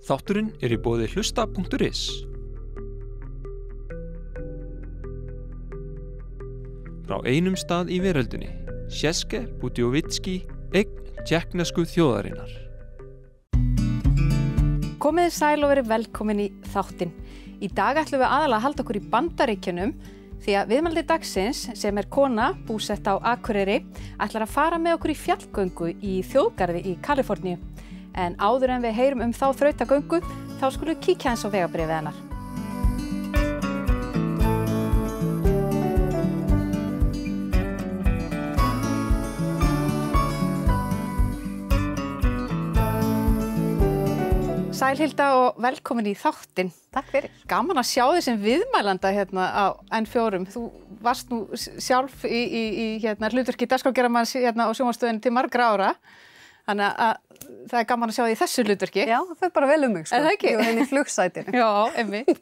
Þátturinn í boði hlusta.is. Frá einum stað í veröldinni, České Budějovický, eign tékknesku þjóðarinnar. Komið sæl og verið velkomin í þáttinn. Í dag ætlum við aðalega að halda okkur í Bandaríkjunum því að viðmælandi dagsins, sem kona búsett á Akureyri, ætlar að fara með okkur í fjallgöngu í þjóðgarði í Kaliforníu. En áður en við heyrum þá þrautagöngu, þá skulum við kíkja aðeins á vegabréfið hennar. Sæl Hilda og velkomin í þáttinn. Takk fyrir. Gaman að sjá þig sem viðmælanda hérna á N4. Þú varst nú sjálf í hlutverki dagskrárgerðarmanns hérna á sjónvarpsstöðinni til margra ára. Þannig að það er gaman að sjá þig í þessu hlutverki. Já, það fer bara vel mig, sko. Er það ekki? Ég var henni í flugsætinu. Já, einmitt.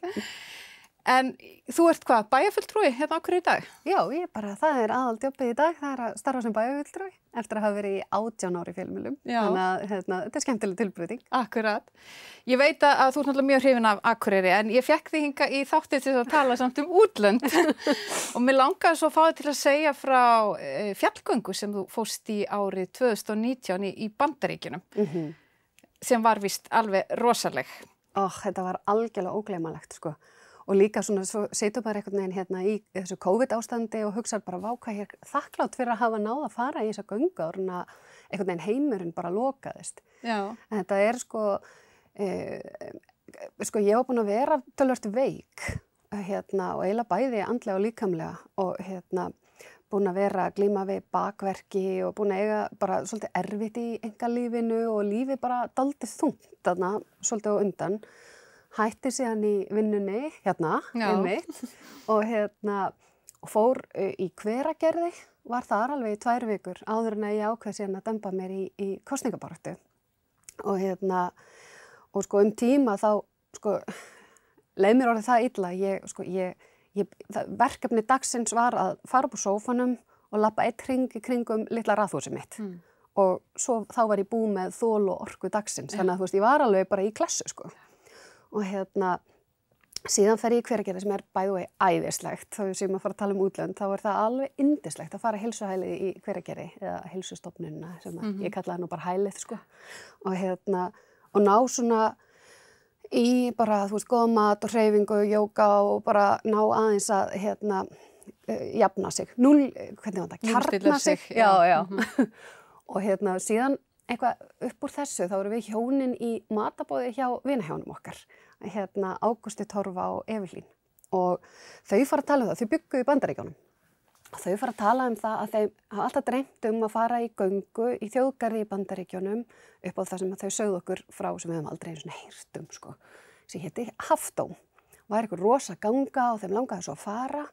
En þú ert hvað, bæjarfulltrúi hérna á Akureyri í dag? Já, það er aðaldjobbið í dag, það er að starfa sem bæjarfulltrúi eftir að hafa verið í 18 ári í fjölmiðlum. Þannig að þetta er skemmtileg tilbreyting. Akkurat. Ég veit að þú ert náttúrulega mjög hrifin af Akureyri, en ég fékk þig hingað í þáttinn til að tala samt útlönd. Og mér langaði svo að fá þig til að segja frá fjallgöngu sem þú fórst í árið 2019 í Bandaríkjunum, sem var víst alveg rosaleg. Þetta var algjörlega ógleymanlegt, sko. Og líka svona, svo setur maður einhvern veginn hérna í þessu COVID-ástandi og hugsar bara, vá, hvað ég er þakklátt fyrir að hafa náð að fara í þessa göngu áður en að einhvern veginn heimurinn bara lokaðist. Já. En þetta er ég var búin að vera töluvert veik og eiginlega bæði andlega og líkamlega og búin að vera að glíma við bakverki og búin að eiga bara svolítið erfitt í einkalífinu og lífið bara dálítið þungt þarna svolítið á undan. Hætti síðan í vinnunni einmitt og fór í Hveragerði, var þar alveg í 2 vikur áður en að ég ákveð síðan að demba mér í kosningabaráttu og tíma þá leið mér orðið það illa. Verkefni dagsins var að fara upp úr sófanum og labba 1 hring í kringum litla raðhúsið mitt og þá var ég búin með þol og orku dagsins, þannig að ég var alveg bara í klessu, sko. Og síðan fer ég í Hveragerði sem er bæði og æðislegt, þá sem að fara að tala um útlönd, þá er það alveg yndislegt að fara heilsuhælið í Hveragerði eða heilsustofnunina sem ég kallaði nú bara hælið, sko. Og ná svona í bara, góða mat og hreyfingu, jóga og bara ná aðeins að jafna sig. Hvernig var það? Kjarna sig. Já. Og síðan eitthvað upp úr þessu, þá erum við hjónin í matarboði hjá vinahjónum okkar, Ágústi Torfa og Evelyn. Og þau fara að tala um það, þau bjuggu í Bandaríkjunum. Þau fara að tala um það að þeim hafa alltaf dreymt að fara í göngu í þjóðgarði í Bandaríkjunum upp á það sem þau sögðu okkur frá sem við höfum aldrei einu svona heyrt um, sko. Sem héti Haftó. Var eitthvað rosa ganga og þeim langaði svo að fara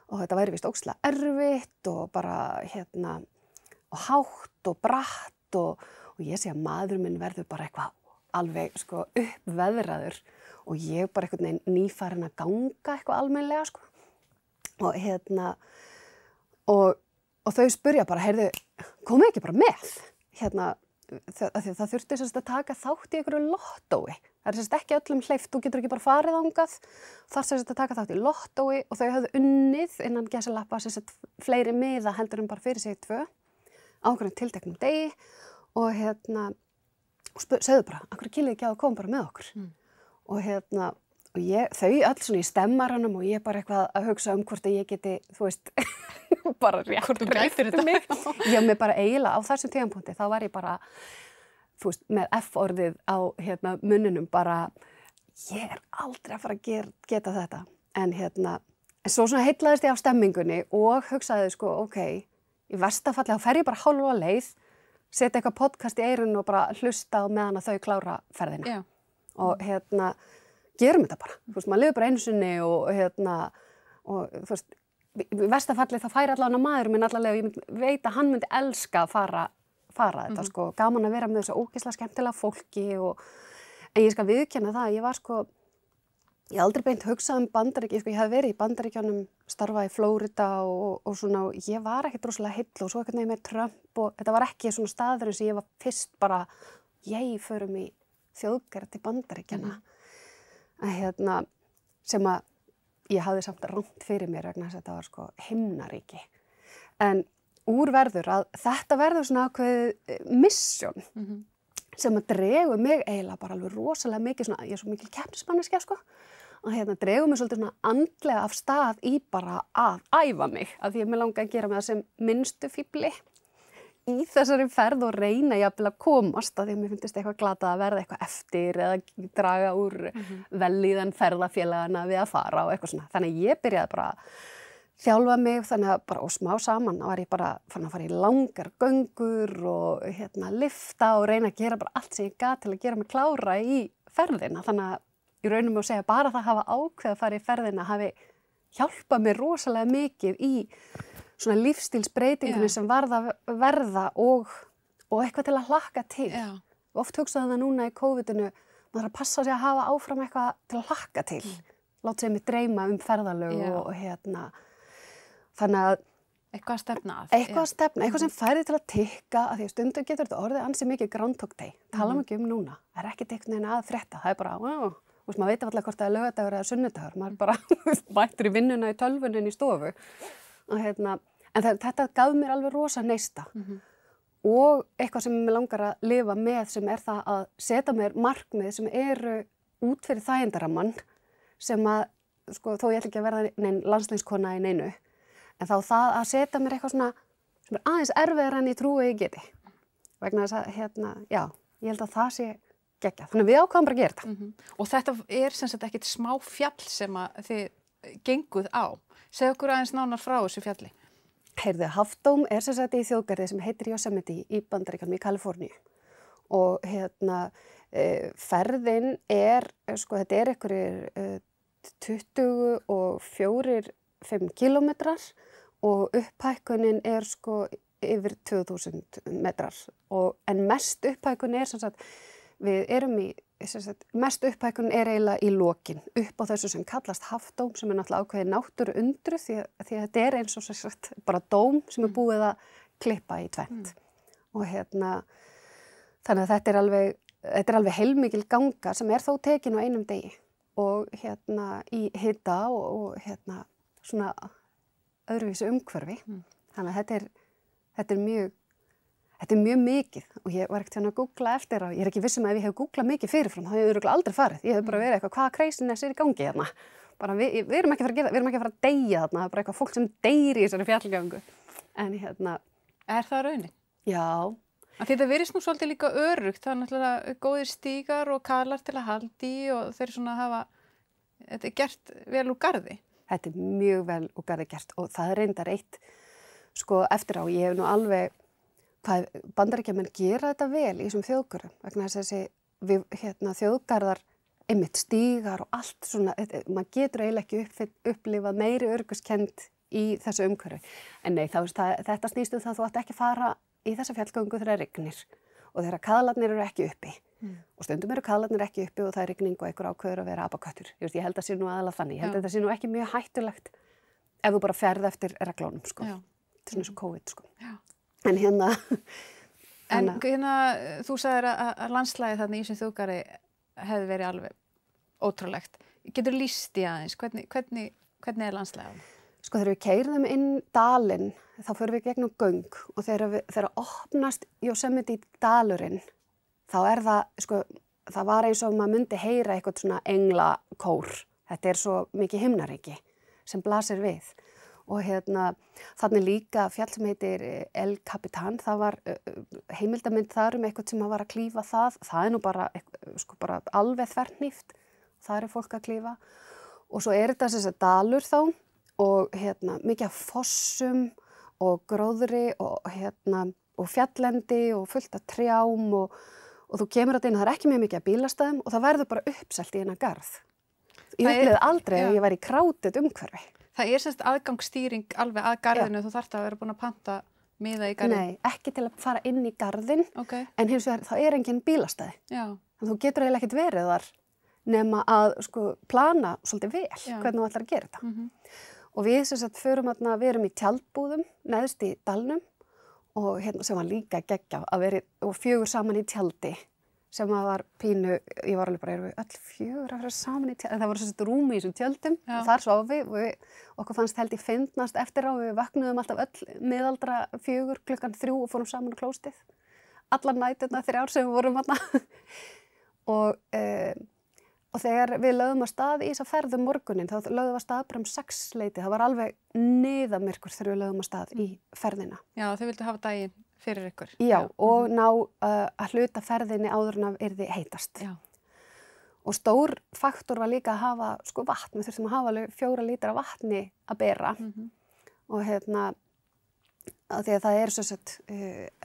og þetta væri vist ógeðslega erfitt og bara og hátt og bratt og ég sé að maður minn verður bara eitthvað alveg uppveðraður og ég bara einhvern veginn nýfarin að ganga eitthvað almennilega, sko. Og þau spurja bara, heyrðu, komið ekki bara með? Það þurfti að taka þátt í einhverju lottói. Það er ekki öllum hleypt, þú getur ekki bara farið þangað. Þar að taka þátt í lottói og þau höfðu unnið innan gæsalappa fleiri miða heldur en bara fyrir sig 2 á einhverjum tilteknum degi og sögðu bara, af hverju kýlið ekki á að koma bara með okkur. Og þau öll svona í stemmaranum og ég bara eitthvað að hugsa um hvort að ég geti, bara rétt mig. Já, mér bara eiginlega á þessum tímapunkti, þá var ég bara, með F-orðið á munninum bara, ég er aldrei að fara að geta þetta. En svo svona heillaðist ég á stemmingunni og hugsaði, í versta falli þá fer ég bara hálfa leið, setja eitthvað podcast í eyrun og bara hlusta á meðan að þau klára ferðina. Já. Og gerum þetta bara. Maður lifir bara einu sinni og í versta falli þá færi allavega maður minn allavega, ég veit að hann myndi elska að fara þetta, gaman að vera með þessu ógeðslega skemmtilega fólki en ég skal viðurkenna það, ég var ég hef aldrei beint hugsað Bandaríki, ég hef verið í Bandaríkjunum, starfað í Flórida og svona, ég var ekkert rosalega heill og svo ekkert með Trump og þetta var ekki svona staður eins og ég var fyrst bara, förum í þjóðgarð til Bandaríkjanna að sem að ég hafði samt rangt fyrir mér vegna þess að þetta var sko himnaríki. En úr verður að þetta verður svona ákveðið mission sem að dregur mig eiginlega bara alveg rosalega mikið svona, ég er svo mikil keppnismanneskja sko, og dregur mig svolítið svona andlega af stað í bara að æfa mig, af því að mér langar að gera mig það sem minnstu fífli í þessari ferð og reyna jafnvel að komast, af því að mér finnst eitthvað glatað að verða eitthvað eftir eða draga úr vellíðan ferðafélagana við að fara og eitthvað svona. Þannig að ég byrjaði bara að þjálfa mig, þannig að bara og smá saman var ég bara fann að fara í langar göngur og lifta og reyna að gera bara allt sem ég gat til að gera mig klára í ferðina. Þannig að ég raunum að segja bara það hafa ákveð að fara í ferðina hafi hjálpað mér rosalega mikið í svona lífstílsbreytingunni sem varð að verða og eitthvað til að hlakka til. Já. Oft hugsaði það núna í COVID-inu, maður þarf að passa sig að hafa áfram eitthvað til að hlakka til. Láta sig mig dreyma ferðalög og þannig að eitthvað að stefna að. Eitthvað sem færði til að tikka, af því að stundum getur þetta orðið ansi mikið Groundhog Day. Tala ekki núna. Það er ekkert einhvern veginn að frétta. Það er bara, maður veit alltaf hvort það er laugardagur eða sunnudagur. Maður bara mættur í vinnuna í tölvunin í stofu. En þetta gaf mér alveg rosa neista. Og eitthvað sem ég langar að lifa með sem er það að setja mér markmið sem eru út fyrir þægindarammann sem að, sko, þó ég ætla ekki að verða landsliðskona í neinu, en þá það að setja mér eitthvað svona sem er aðeins erfiðar en ég trúi ég geti. Vegna þess að, já, ég held að það sé geggjað. Þannig að við ákváðum bara að gera þetta. Og þetta er sem sagt ekkert smá fjall sem að þið genguð á. Segðu okkur aðeins nánar frá þessu fjalli. Heyrðu, Half Dome er sem sagt í þjóðgarði sem heitir Yosemite í Bandaríkjunum í Kaliforníu. Og ferðin er, sko, þetta er einhverjir 24-5 kilometrar og upphækkunin er sko yfir 2000 metrar. En mest upphækkun er sem sagt, við erum í, mest upphækkun er eiginlega í lokin, upp á þessu sem kallast Half Dome, sem er náttúrulega ákveðið náttúruundru því að þetta er eins og sem sagt bara dóm sem er búið að klippa í tvennt. Og þannig að þetta er alveg heilmikil ganga sem er þó tekin á einum degi og í hita og svona öðruvísu umhverfi. Þannig að þetta er mjög mikið og ég var ekkert að googla eftir og ég er ekki viss að ef ég hef googlað mikið fyrirfram þá hefur ég aldrei farið. Ég hef bara verið eitthvað, hvaða craziness er í gangi hérna? Bara við erum ekki að fara að gera, við erum ekki að fara að deyja þarna, það er bara eitthvað fólk sem deyr í þessari fjallgöngu. En Er það raunin? Já. Þetta virðist nú svolítið líka öruggt, það er náttúrulega góðir stígar og kalar til að halda í og þeir svona hafa, þetta er gert vel úr garði. Þetta er mjög vel úr garði gert og það er reyndar eitt, sko, eftir á, ég hef nú alveg, hvað Bandaríkjamenn gera þetta vel í þessum þjóðgörðum, vegna þess að þessi þjóðgarðar, einmitt stígar og allt svona, maður getur eiginlega ekki upplifað meiri öryggiskennd í þessu umhverfi. En nei, þetta snýst það þú átt ekki fara í þessa fjallgöngu þegar það rignir og þegar kaðlarnir eru ekki uppi. Og stundum eru kaðlarnir ekki uppi og það er rigning og einhver ákveður að vera apaköttur. Ég held að sé nú aðalega þannig. Ég held að þetta sé nú ekki mjög hættulegt ef þú bara ferð eftir reglónum, sko. Já. Þetta er svona eins og COVID, sko. Já. En þú sagðir að landslagið þarna í þessum þjóðgarði hefði verið alveg ótrúlegt. Getur lýst í aðeins, hvernig er landslagið? Sko þegar við keyrðum inn dalinn, þá förum við gegnum göng og þegar opnast Yosemite dalurinn, þá er það, sko, það var eins og maður myndi heyra eitthvað svona englakór. Þetta er svo mikið himnaríki sem blasir við. Og þannig líka fjall sem heitir El Capitan, það var heimildamynd þar eitthvað sem var að klífa það. Það er nú bara, sko, bara alveg þverhníft. Það er fólk að klífa. Og svo er þetta þess að dalur þá og mikið af fossum og gróðri og fjalllendi og fullt af trjám og þú kemur að inn, það er ekki mjög mikið af bílastæðum og það verður bara uppselt í hennar garð. Ég upplifði aldrei að ég væri í krátið umhverfi. Það er semst aðgangsstýring alveg að garðinu, þú þarft að vera búin að panta miða í garðin? Nei, ekki til að fara inn í garðin, en hins vegar það er engin bílastæði. Þannig þú getur eiginlega ekkert verið þar nema að plana svolítið vel hvernig þú ætlar að gera þetta. Og við við erum í tjaldbúðum neðst í dalnum og sem var líka geggjað að vera og 4 saman í tjaldi sem að var pínu, ég var alveg bara, erum við öll 4 að vera saman í tjöldum, það voru svo rúmi í þessum tjöldum og þar sváfum við og okkur fannst held ég fyndnast eftir á, við vaknuðum alltaf öll miðaldra 4 klukkan 3 og fórum saman á klóstið, allar næturnar 3 sem við vorum þarna og þegar við lögðum að stað í þessa ferð morgunin, þá lögðum við að stað bara 6 leyti, það var alveg niðamyrkur þegar við lögðum að stað í ferðina. Já, þau vildu hafa daginn fyrir ykkur. Já, og ná að hluta ferðinni áður en að yrði heitast. Já. Og stór faktor var líka að hafa sko vatn, við þurftum að hafa alveg 4 lítra vatni að bera og að því að það er svo sett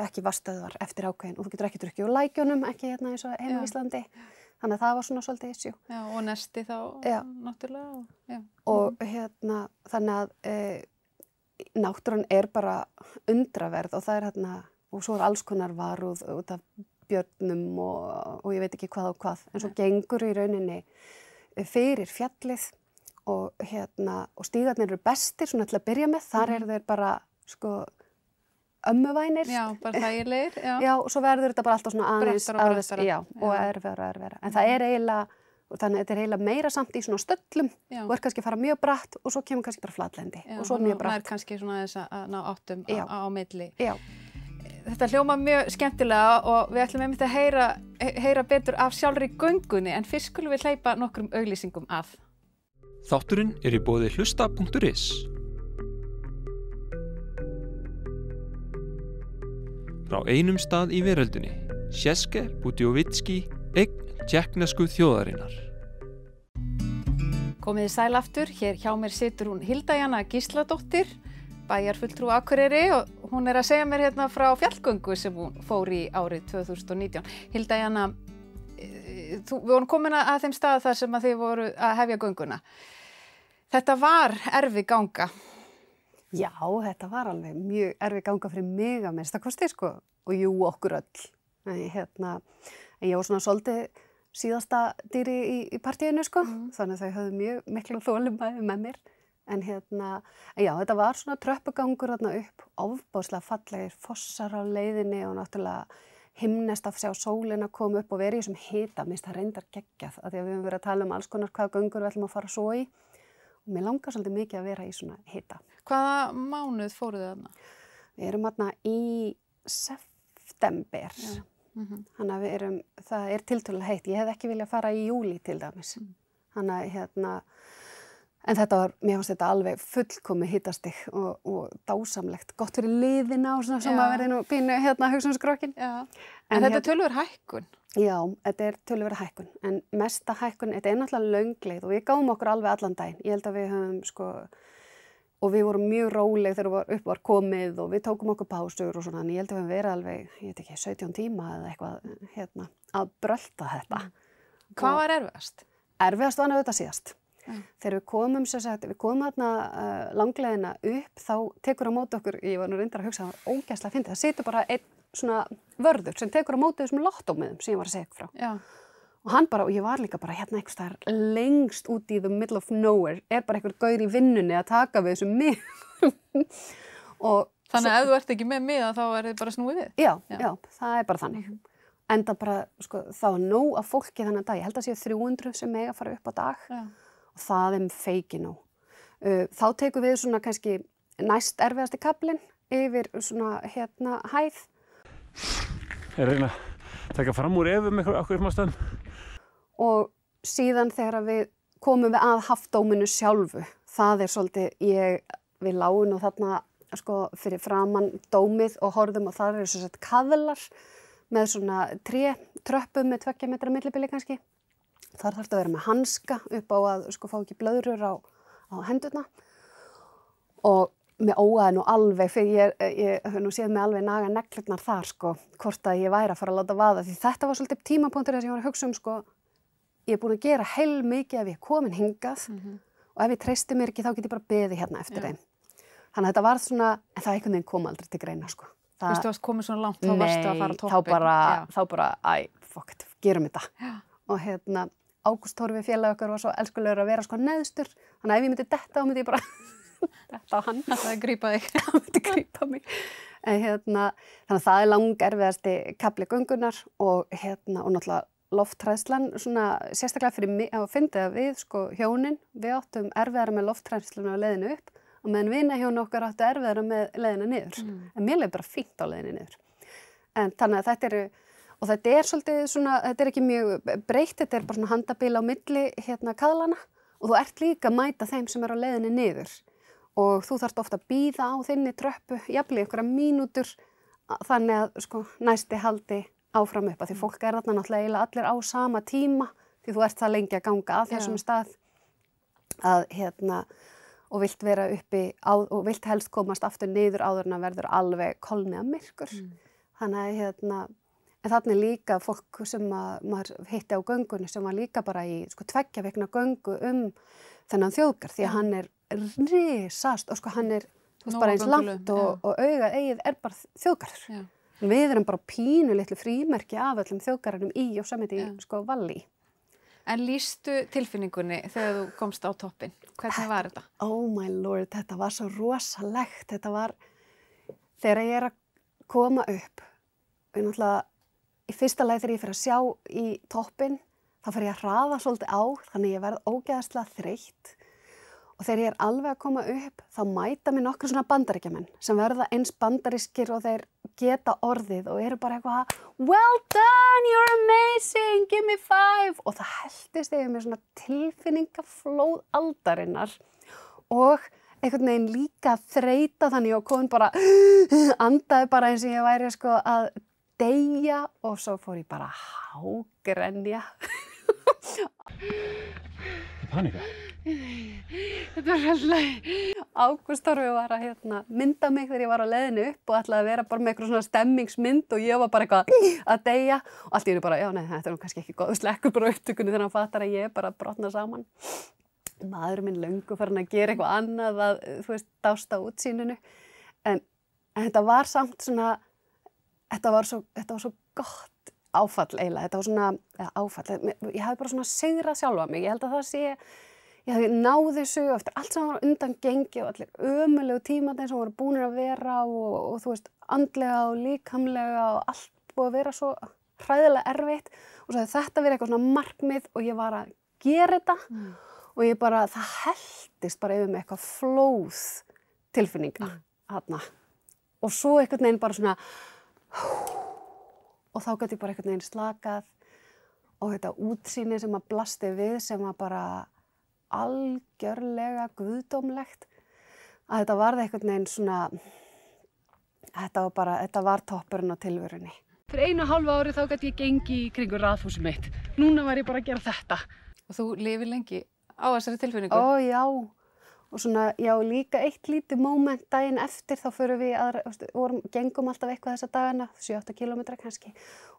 ekki vatnsstöðvar eftir ákveðin og þú getur ekki drukkið úr lækjunum, ekki eins og heima í Íslandi. Þannig að það var svona svolítið issue. Já, og nesti þá náttúrulega. Og þannig að náttúran er bara undraverð og það er og svo er alls konar varúð út af björnum og ég veit ekki hvað og hvað, en svo gengur í rauninni fyrir fjallið og stígarnir eru bestir svona til að byrja með, þar eru þeir bara sko ömmuvænir. Já, bara þægilegir, Já, og svo verður þetta bara alltaf svona aðeins Brettara. Já, og erfiðara. En það er eiginlega, þannig að þetta er eiginlega meira samt í svona stöllum og er kannski að fara mjög bratt og svo kemur kannski bara flatlendi og svo mjög bratt. Já, það er kannski svona þess að ná áttum á milli. Já. Þetta hljóma mjög skemmtilega og við ætlum einmitt að heyra betur af sjálfri göngunni, en fyrst skulum við hleypa nokkrum auglýsingum að. Þátturinn er í boði hlusta.is. Frá einum stað í veröldinni, České Budějovický, eign tékknesku þjóðarinnar. Komiði sæl aftur, hér hjá mér situr hún Hilda Jana Gísladóttir, bæjarfulltrúi Akureyri, og hún er að segja mér hérna frá fjallgöngu sem hún fór í árið 2019. Hilda Jana, við vorum komin að þeim stað þar sem að þið voru að hefja gönguna. Þetta var erfið ganga. Já, þetta var alveg mjög erfið ganga fyrir mig að minnsta kosti sko, og jú okkur öll. Ég var svona svolítið síðasta dýri í partíinu sko, þannig að þau höfðu mjög miklu þolinmæði með mér. En já, þetta var svona tröppugangur þarna upp, ofboðslega fallegir fossar á leiðinni og náttúrulega himnest að sjá sólina koma upp og vera í þessum hita, minnst það reyndar geggjað, af því að við höfum verið að tala alls konar hvaða göngur við ætlum að fara svo í. Og mér langar svolítið mikið að vera í svona hita. Hvaða mánuð fóruð þið þarna? Við erum þarna í september. Þannig að það er tiltölulega heitt. Ég hef ekki viljað fara í júlí til dæmis. Þannig að en þetta var, mér fannst þetta alveg fullkomið hitastig og dásamlegt. Gott fyrir liðina og svona sem að verði nú pínu hugsunarskrokkinn. En þetta er töluverð hækkun. Já, þetta er töluverð hækkun. En mesta hækkun, þetta er náttúrulega löng leið og við gáum okkur alveg allan daginn. Ég held að við höfum og við vorum mjög róleg þegar upp var komið og við tókum okkur pásur og svona, en ég held að við höfum verið alveg, ég veit ekki, 17 tíma eða eitthvað að brölta þetta. Hvað var erfiðast? Erfiðast var auðvitað síðast. Þegar við komum þarna langleiðina upp, þá tekur á móti okkur, ég var nú reyndar að hugsa, það var ógeðslega fyndið, það situr bara einn svona vörður sem tekur á móti þessum lottómiðum sem ég var að segja frá. Já. Og hann bara, og ég var líka bara hérna einhvers staðar lengst út í the middle of nowhere, bara einhver gaur í vinnunni að taka við þessum miðum. Þannig að ef þú ert ekki með miða, þá er þið bara snúið við? Já, það er bara þannig. Enda bara, það var nóg af fólki þannig dag, ég held að séu 300 sem mega fara upp á dag. Já. Og það er feiki nóg. Þá tekum við svona kannski næst erfiðasti kaflinn yfir svona hæð. Ég reyna að taka fram úr efum okkur stöðum. Og síðan þegar við komum við að Hafdóminu sjálfu, það er svolítið, við lágum nú þarna fyrir framan dómið og horfðum og þar eru svo sett kaðlar með svona tröppum með 2 metra millibili kannski. Þar þarf það að vera með hanska upp á að fá ekki blöðrur á hendurna. Og mér óaði nú alveg, fyrir ég hef nú séð mig alveg naga neglurnar þar hvort að ég væri að fara að láta vaða. Því þetta var svolítið tímapunktur þess að ég var að hugsa ég er búin að gera heilmikið ef ég er komin hingað og ef ég treysti mér ekki þá get ég bara beðið hérna eftir þeim. Þannig að þetta var svona, en það einhvern veginn kom aldrei til greina Þú veist, þú varst komið svona langt, þá varstu að fara á toppinn. Nei, þá bara, fuck it, gerum þetta. Já. Og Ágúst Torfi félag okkar var svo elskulegur að vera neðstur, þannig að ef ég myndi detta þá myndi ég bara detta á hann. Það er grípa þig. Það myndi grípa mig. Þannig að það er langerfiðasti kafli göngunnar og náttúrulega lofthræðslan, svona sérstaklega fyrir mig, að fyndi að við, sko, hjónin, við áttum erfiðara með lofthræðsluna á leiðinu upp og meðan vinahjón okkar áttu erfiðara með leiðina niður. En mér leið bara fínt á leiðinu niður. En þannig að þetta er svolítið svona, þetta er ekki mjög breytt, þetta er bara svona handabíl á milli kaðlana og þú ert líka að mæta þeim sem er á leiðinu niður og þú þarft ofta að bíða á þinni tröppu, jafnvel einhverja mínútur þannig að sko næsti haldi áfram upp að því fólk er þarna náttúrulega eiginlega allir á sama tíma því þú ert það lengi að ganga að þessum stað að og vilt vera uppi og vilt helst komast aftur niður áður en að verður alveg kolniða myrkur. Þannig að en þarna er líka fólk sem maður hitti á göngunni sem var líka bara í sko 2 vikna göngu þennan þjóðgarð því að hann er risast og sko hann er bara eins langt og augað eigið er bara þjóðgarður. Við erum bara pínu litlu frímerki af öllum þjóðgarðunum í Yosemite sko Valley. En lýstu tilfinningunni þegar þú komst á toppinn? Hvernig var þetta? Oh my lord, þetta var svo rosalegt. Þetta var, þegar ég er að koma upp, náttúrulega í fyrsta lagi þegar ég fer að sjá í toppinn, þá fer ég að hraða svolítið á, þannig ég verð ógeðslega þreytt. Og þegar ég er alveg að koma upp, þá mæta mér nokkru svona bandaríkjamenn sem verða eins bandarískir og þeir geta orðið og eru bara eitthvað well done, you're amazing, give me 5 og það helltist yfir mér svona tilfinningaflóð aldarinnar og einhvern veginn líka þreyta þannig og komin bara andaði bara eins og ég væri sko að deyja og svo fór ég bara að hágrenja. Panika? Þetta var alltaf Ágúst Torfi var að mynda mig þegar ég var á leiðinu upp og ætlaði að vera bara með eitthvað svona stemmingsmynd og ég var bara eitthvað að deyja og allt í einu bara, já nei, þetta er nú kannski ekki góð slekkur bara upptökunni þegar hann fattar að ég bara brotna saman. Maðurinn minn löngu farin að gera eitthvað annað að, þú veist, dásta útsýninu en þetta var samt svona, þetta var svo gott áfall eiginlega, þetta var svona, áfall, ég hafði bara svona sigrað sjálfa mig, ég held að það sé ég hafði náð þessu eftir allt sem var undan gengi og allir ömulegu tímarnir sem voru búnir að vera og þú veist, andlega og líkamlega og allt búið að vera svo hræðilega erfitt og svo þetta verið eitthvað svona markmið og ég var að gera þetta og ég bara, það helltist bara yfir mig eitthvað flóð tilfinninga þarna og svo einhvern veginn bara svona og þá gæti ég bara einhvern veginn slakað og þetta útsýni sem að blasti við sem að bara algjörlega guðdómlegt að þetta varði einhvern veginn svona þetta var toppurinn á tilverunni. Fyrir 1,5 ári þá gæti ég gengi í kringu raðhúsið mitt. Núna var ég bara að gera þetta. Og þú lifir lengi á þessari tilfinningu? Ó já, og svona, já líka eitt lítið moment daginn eftir þá förum við gengum alltaf eitthvað þessa dagana, 7-8 kilometra kannski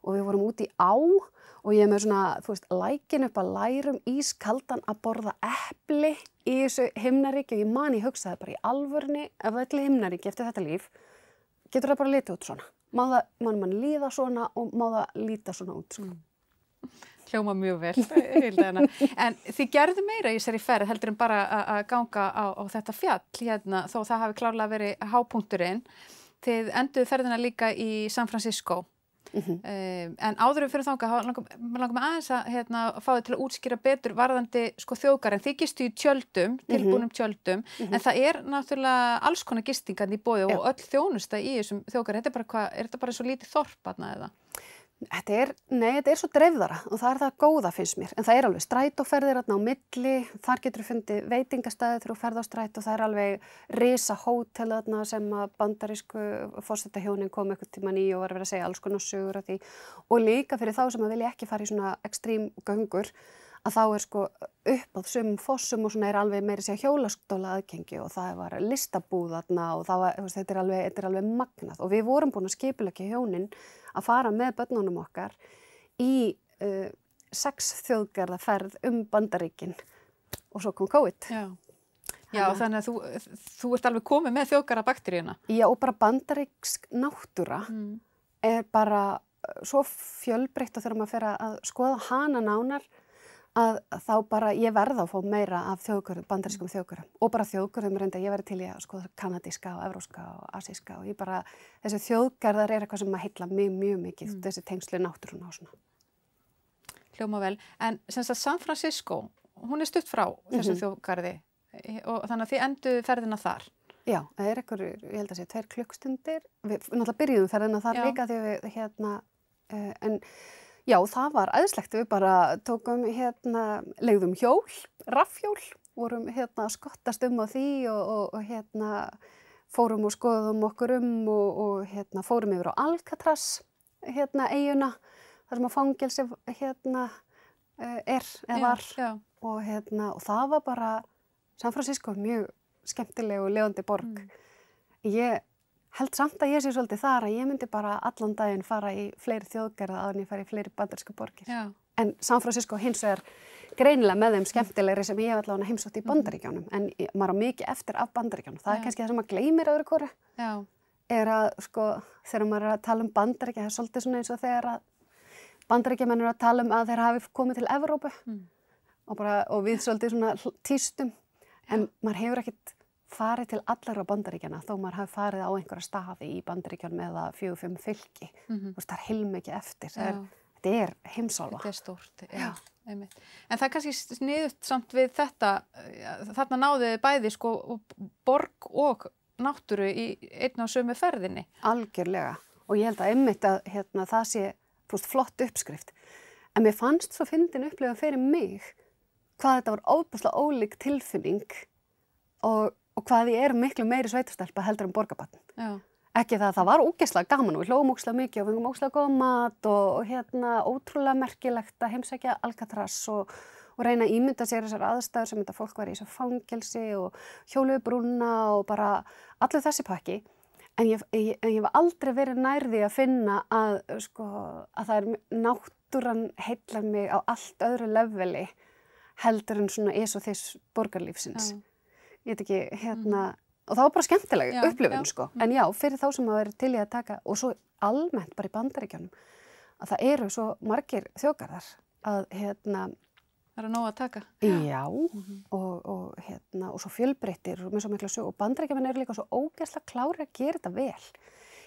og við vorum út í á og ég með svona, þú veist, lækin upp að lærum ískaldan að borða epli í þessu himnaríki og ég man ég hugsaði bara í alvörni ef það er til himnaríki eftir þetta líf, getur það bara litið út svona. Má mann líða svona og má það líta svona út, sko. Hljóma mjög vel, Hilda. En þið gerðu meira í þessari ferð heldur en bara að ganga á þetta fjall þó það hafi klárlega verið hápunkturinn. Þið enduðu ferðina líka í San Francisco. En áður fyrir þangað langar mig aðeins að fá þið til að útskýra betur varðandi sko þjóðgarð en þið gistu í tjöldum, tilbúnum tjöldum en það er náttúrulega alls konar gistingar í boði og öll þjónusta í þessum þjóðgarð er þetta bara svo lítið þorp þarna eða? Þetta er svo dreifðara og það er það góða finnst mér en það er alveg strætóferðir þarna á milli þar getur þú fundið veitingastæði þegar þú ferð á strætó það er alveg risa hótel þarna sem að bandarísku forsetahjónin kom einhvern tímann í og var að vera að segja alls konar sögur af því og líka fyrir þá sem að vilja ekki fara í svona ekstrím göngur að þá er sko upp á sumum fossum og svona er alveg meiri segja hjólastóla aðgengi og það var listabúð þarna og það var, þetta er alveg magnað og við vorum búin að skipuleggja hjónin að fara með börnunum okkar í 6 þjóðgarðaferð Bandaríkin og svo kom COVID. Já, þannig að þú ert alveg komið með þjóðgarðabakteríuna. Já, og bara bandaríksk náttúra er bara svo fjölbreytt og þegar maður fer að skoða hana nánar að þá bara ég verð að fá meira af þjóðgörðum, bandarískum þjóðgörðum og bara þjóðgörðum reynda, ég verði til í að skoða kanadíska og evróska og asíska og ég bara, þessi þjóðgarðar eitthvað sem að heilla mig mjög mikið, þessi tengslu náttúruna og svona. Hljóma vel, en sem sagt San Francisco, hún stutt frá þessum þjóðgarði og þannig að þið enduðu ferðina þar. Já, það einhver, ég held að sé 2 klukkstundir, við náttúrulega byrjuðum ferðina þar líka því við en já, það var æðislegt, við bara tókum leigðum hjól, rafhjól, vorum að skottast á því og fórum og skoðum okkur og fórum yfir á Alcatraz, eyjuna, þar sem að fangelsi var og það var bara, San Francisco mjög skemmtileg og lifandi borg. Ég held samt að ég sé svolítið þar að ég myndi bara allan daginn fara í fleiri þjóðgarða áður en ég fari í fleiri bandarísku borgir. Já. En San Francisco hins vegar greinilega með þeim skemmtilegri sem ég hef allavega heimsótt í Bandaríkjunum, en maður á mikið eftir af Bandaríkjunum. Það er kannski það sem maður gleymir öðru hvoru. Já. Er að þegar maður er að tala Bandaríkja, það er svolítið svona eins og þegar að Bandaríkjamenn eru að tala að þeir hafi komið til Evrópu og við svolítið svona tístum, en maður hefur ekkert farið til allar á Bandaríkjana þó maður hafi farið á einhverja staði í Bandaríkjunum eða 4-5 fylki. Það er heilmikið eftir. Þetta er heimsálfa. Þetta er stórt, já. Einmitt. En það er kannski sniðugt samt við þetta, þarna náðu þið bæði borg og náttúru í einn og sömu ferðinni. Algjörlega. Og ég held að einmitt að það sé flott uppskrift. En mér fannst svo fyndin upplifun fyrir mig hvað þetta var óbúslega ólík tilfinning og hvað ég er miklu meiri sveitastelpa heldur en borgarbarn. Já. Ekki það var ógeðslega gaman og við hlógum ógeðslega mikið og fengum ógeðslega góð mat og ótrúlega merkilegt að heimsækja Alcatraz og reyna að ímynda sér þessar aðstæður sem þetta fólk var í þessu fangelsi og hjóluðu brúna og bara allur þessi pakki. En ég hef aldrei verið nær því að finna að það er náttúran heillar mig á allt öðru leveli heldur en svona og þess borgarlífsins. Ég veit ekki, og það var bara skemmtileg upplifun, En já, fyrir þá sem að vera til í að taka, og svo almennt bara í Bandaríkjunum, að það eru svo margir þjóðgarðar að Það er nóg að taka. Já, og svo fjölbreyttir og með svo mikla sög, og Bandaríkjamenn eru líka svo ógeðslega klárir að gera þetta vel.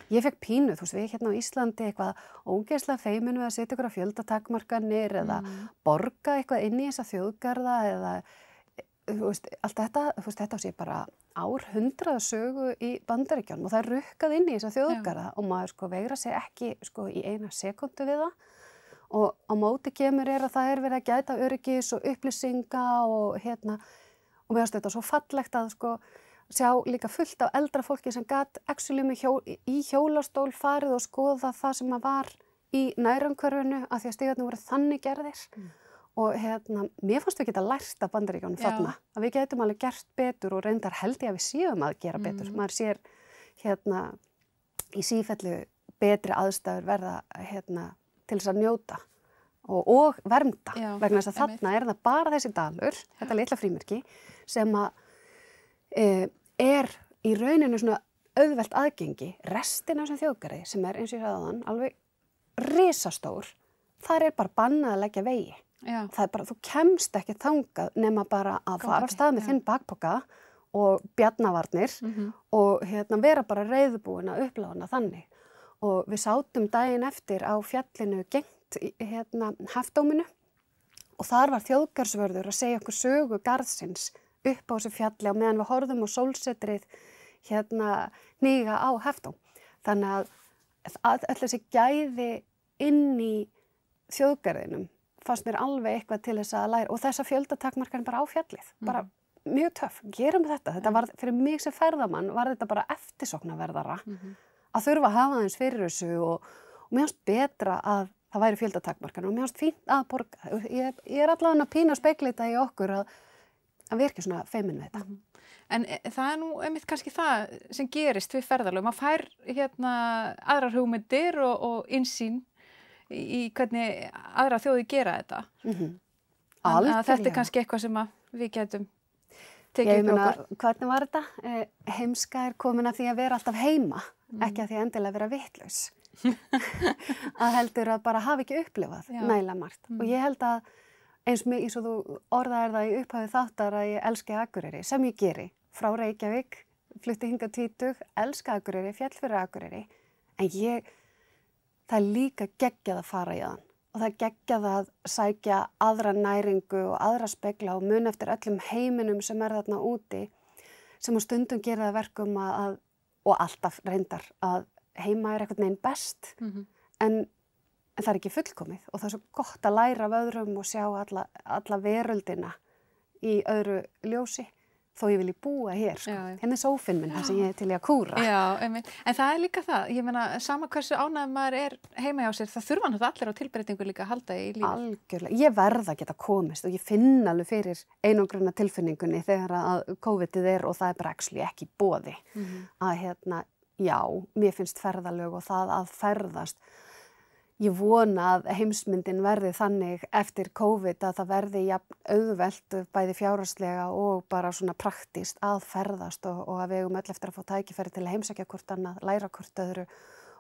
Ég fekk pínu, við á Íslandi eitthvað ógeðslega feiminu að setja ykkur á fjöldatakmarkanir eða borga eitthvað inn í þessa þjóðgarða eða allt þetta, þetta sé bara árhundraða sögu í Bandaríkjunum og það er rukkað inn í þessa þjóðgarða og maður veigra sig ekki í eina sekúndu við það og á móti kemur að það er verið að gæta öryggis og upplýsinga og og mér finnst þetta svo fallegt að sjá líka fullt af eldra fólki sem gat í hjólastól farið og skoða það sem að var í nærumhverfinu af því að stígarnir voru þannig gerðir. Og mér fannst við geta lært af Bandaríkjunum þarna, að við getum alveg gert betur og reyndar held ég að við séum að gera betur. Maður sér í sífellu betri aðstæður verða til þess að njóta og vernda. Vegna þess að þarna er það bara þessi dalur, þetta litla frímerki, sem að er í rauninu svona auðvelt aðgengi. Restin af þessum þjóðgarði sem er eins og ég sagði áðan, alveg risastór, þar er bara bannað að leggja vegi. Það er bara, þú kemst ekki þangað nema bara að fara af stað með þinn bakpoka og bjarnavarnir og vera bara reiðubúin að upplifa hana þannig. Og við sátum daginn eftir á fjallinu gengt Hafdóminu og þar var þjóðgarðsvörður að segja okkur sögu garðsins upp á þessu fjalli og meðan við horfðum á sólsetrið hníga á Hafdóm. Þannig að öll þessi gæði inn í þjóðgarðinum fannst mér alveg eitthvað til þess að læra og þessa fjöldatakmarkanir bara á fjallið, bara mjög töff, gerum þetta var fyrir mig sem ferðamann, var þetta bara eftirsóknarverðara að þurfa að hafa aðeins fyrir þessu og mér fannst betra að það væri fjöldatakmarkanir og mér fannst fínt að borga, ég er allavega að pína speikleita í okkur að við erum ekki svona feimin við þetta. En það er nú einmitt kannski það sem gerist við ferðalög, maður fær aðrar hugmyndir og innsýn í hvernig aðra þjóði gera þetta. Þannig að þetta er kannski eitthvað sem við getum tekið upp okkur. Hvernig var þetta? Heimska er komin að því að vera alltaf heima, ekki að því að endilega vera vitlaus. Að heldur að bara hafa ekki upplifað nægilega margt. Og ég held að eins og þú orðaðir það í upphafi þáttar að ég elski Akureyri, sem ég geri, frá Reykjavík, flutti hingað 20, elska Akureyri, féll fyrir Akureyri, en það er líka geggjað að fara í þann og það er geggjað að sækja aðra næringu og aðra spegla og mun eftir öllum heiminum sem er þarna úti, sem á stundum gera það verkum og alltaf reyndar að heima er einhvern veginn best, en það er ekki fullkomið og það er svo gott að læra af öðrum og sjá alla veröldina í öðru ljósi, þó ég vilji búa hér, sko. Hérna er sófinn minn, það sem ég er til í að kúra. Já, en það er líka það, ég meina, sama hversu ánægður maður er heima hjá sér, það þurfa náttúrulega allir á tilbreytingu líka að halda í lífið. Algjörlega, ég verð að geta komist og ég finn alveg fyrir einangrunna tilfinningunni þegar að COVID-ið er og það er bara ekki í boði. Að já, mér finnst ferðalög og það að ferðast. Ég vona að heimsmyndin verði þannig eftir COVID að það verði auðvelt bæði fjárhagslega og bara svona praktískt að ferðast og að við eigum öll eftir að fá tækifæri til að heimsækja hvort annað, læra hvort öðru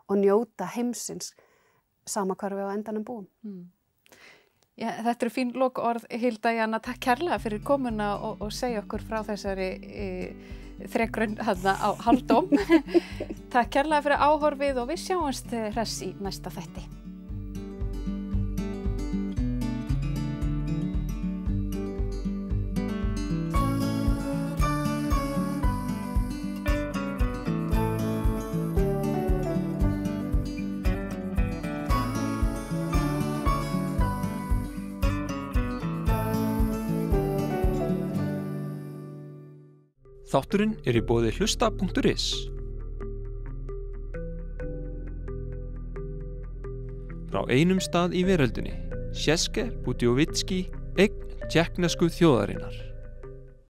og njóta heimsins sama hvar við á endanum búum. Já, þetta eru fín lokaorð, Hilda Jana, takk kærlega fyrir komuna og segja okkur frá þessari þrekraun þarna á Hálfdóm. Takk kærlega fyrir áhorfið og við sjáumst hress í næsta þætti. Þátturinn er í boði hlusta.is. Frá einum stað í veröldinni, České Budějovický, eign tékknesku þjóðarinnar.